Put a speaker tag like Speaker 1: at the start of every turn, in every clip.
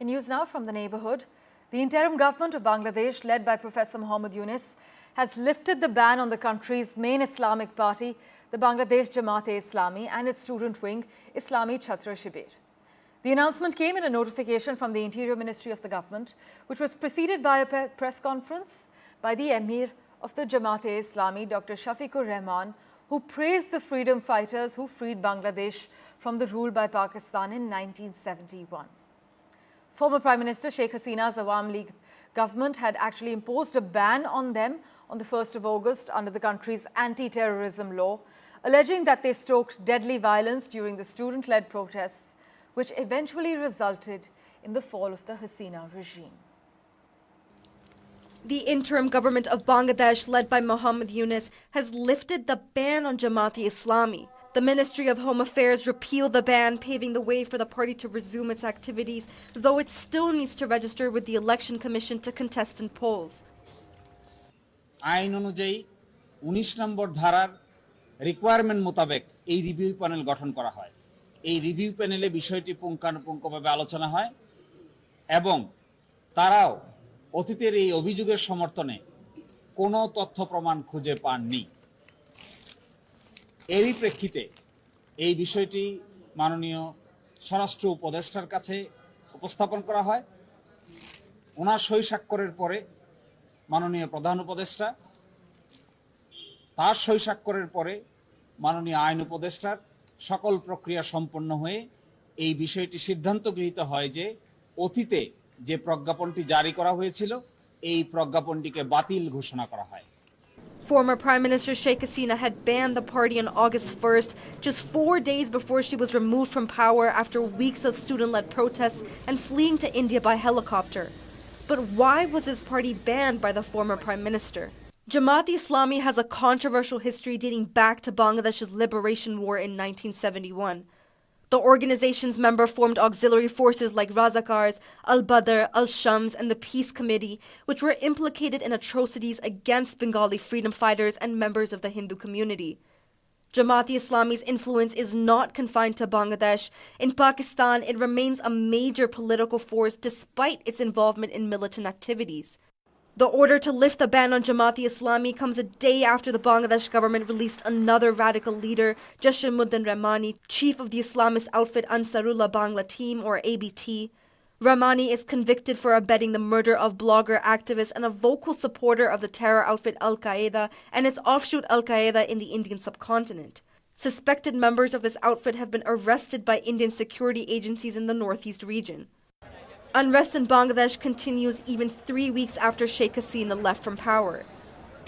Speaker 1: In news now from the neighborhood, the interim government of Bangladesh, led by Professor Muhammad Yunus, has lifted the ban on the country's main Islamic party, the Bangladesh Jamaat-e-Islami, and its student wing, Islami Chhatra Shibir. The announcement came in a notification from the Interior Ministry of the government, which was preceded by a press conference by the Emir of the Jamaat-e-Islami, Dr. Shafiqur Rahman, who praised the freedom fighters who freed Bangladesh from the rule by Pakistan in 1971. Former Prime Minister Sheikh Hasina's Awam League government had actually imposed a ban on them on the 1st of August under the country's anti-terrorism law, alleging that they stoked deadly violence during the student-led protests, which eventually resulted in the fall of the Hasina regime.
Speaker 2: The interim government of Bangladesh, led by Muhammad Yunus, has lifted the ban on Jamaat-e-Islami. The Ministry of Home Affairs repealed the ban, paving the way for the party to resume its activities, though it still needs to register with the Election Commission to contest in polls.
Speaker 3: আইন অনুযায়ী 19 নম্বর ধারার requirement মোতাবেক এই review panel গঠন করা হয়। এই review প্যানেলে বিষয়টি পুঙ্খানুপুঙ্খভাবে আলোচনা হয় এবং তারাও অতীতের এই অভিযোগের সমর্থনে কোনো তথ্য প্রমাণ খুঁজে পাননি। এরই প্রেক্ষিতে এই বিষয়টি মাননীয় স্বরাষ্ট্র উপদেষ্টার কাছে উপস্থাপন করা হয়। ওনার সই স্বাক্ষরের পরে মাননীয় প্রধান উপদেষ্টা, তার সই স্বাক্ষরের পরে মাননীয় আইন উপদেষ্টার সকল প্রক্রিয়া সম্পন্ন হয়ে এই বিষয়টি সিদ্ধান্ত গৃহীত হয় যে অতীতে যে প্রজ্ঞাপনটি জারি করা হয়েছিল এই প্রজ্ঞাপনটিকে বাতিল ঘোষণা করা হয়।
Speaker 2: Former Prime Minister Sheikh Hasina had banned the party on August 1st, just 4 days before she was removed from power after weeks of student-led protests and fleeing to India by helicopter. But why was his party banned by the former Prime Minister? Jamaat-e-Islami has a controversial history dating back to Bangladesh's liberation war in 1971. The organization's member formed auxiliary forces like Razakars, Al-Badr, Al-Shams, and the Peace Committee, which were implicated in atrocities against Bengali freedom fighters and members of the Hindu community. Jamaat-e-Islami's influence is not confined to Bangladesh. In Pakistan, it remains a major political force despite its involvement in militant activities. The order to lift the ban on Jamaat-e-Islami comes a day after the Bangladesh government released another radical leader, Jashimuddin Rahmani, chief of the Islamist outfit Ansarullah Bangla Team, or ABT. Rahmani is convicted for abetting the murder of blogger, activist, and a vocal supporter of the terror outfit Al-Qaeda and its offshoot Al-Qaeda in the Indian subcontinent. Suspected members of this outfit have been arrested by Indian security agencies in the northeast region. Unrest in Bangladesh continues even 3 weeks after Sheikh Hasina left from power.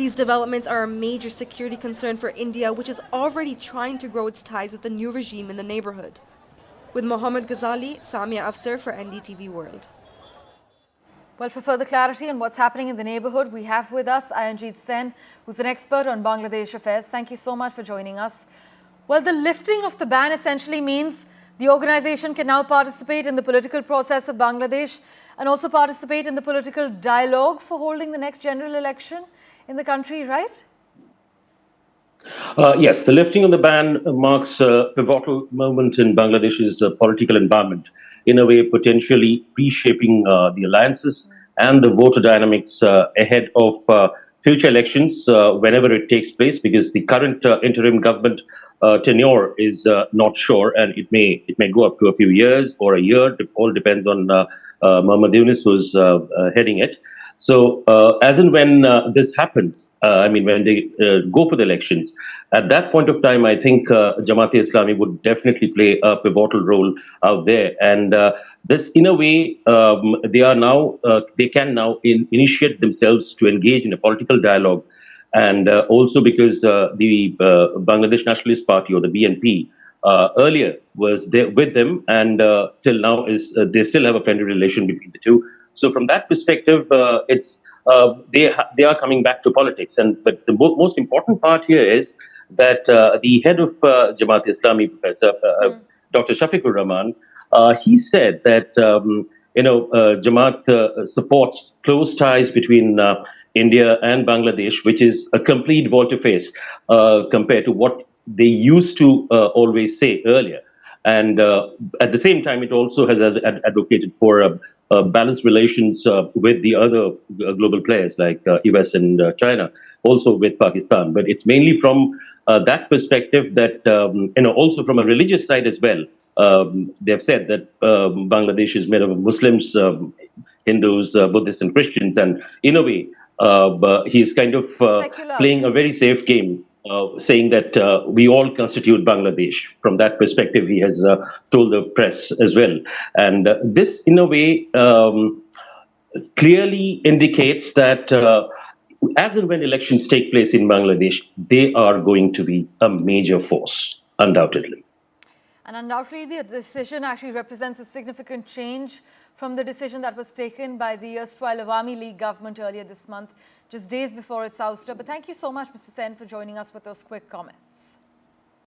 Speaker 2: These developments are a major security concern for India, which is already trying to grow its ties with the new regime in the neighborhood. With Mohammed Ghazali, Samia Afsar for NDTV World.
Speaker 1: Well, for further clarity on what's happening in the neighborhood, we have with us Ayanjit Sen, who's an expert on Bangladesh affairs. Thank you so much for joining us. Well, the lifting of the ban essentially means the organization can now participate in the political process of Bangladesh and also participate in the political dialogue for holding the next general election in the country, right?
Speaker 4: Yes, the lifting of the ban marks a pivotal moment in Bangladesh's political environment, in a way potentially reshaping the alliances and the voter dynamics ahead of future elections whenever it takes place, because the current interim government tenure is not sure, and it may go up to a few years or a year. It all depends on Muhammad Yunus, who's heading it. So as and when this happens, when they go for the elections, at that point of time, I think Jamaat-e-Islami would definitely play a pivotal role out there. And this, in a way, they can now initiate themselves to engage in a political dialogue. And also because the Bangladesh Nationalist Party, or the BNP, earlier was there with them, and till now they still have a friendly relation between the two. So from that perspective, they are coming back to politics. But the most important part here is that the head of Jamaat-e-Islami, Professor Dr. Shafiqur Rahman, he said that Jamaat supports close ties between India and Bangladesh, which is a complete volte-face compared to what they used to always say earlier. And at the same time, it also has advocated for balanced relations with the other global players like US and China, also with Pakistan. But it's mainly from that perspective that, also from a religious side as well. They've said that Bangladesh is made up of Muslims, Hindus, Buddhists, and Christians, and in a way, he's kind of
Speaker 1: Secular
Speaker 4: playing a
Speaker 1: outreach.
Speaker 4: very safe game, saying that we all constitute Bangladesh. From that perspective, he has told the press as well. And this, in a way, clearly indicates that as and when elections take place in Bangladesh, they are going to be a major force, undoubtedly.
Speaker 1: And undoubtedly, the decision actually represents a significant change from the decision that was taken by the erstwhile Awami League government earlier this month, just days before its ouster. But thank you so much, Mr. Sen, for joining us with those quick comments.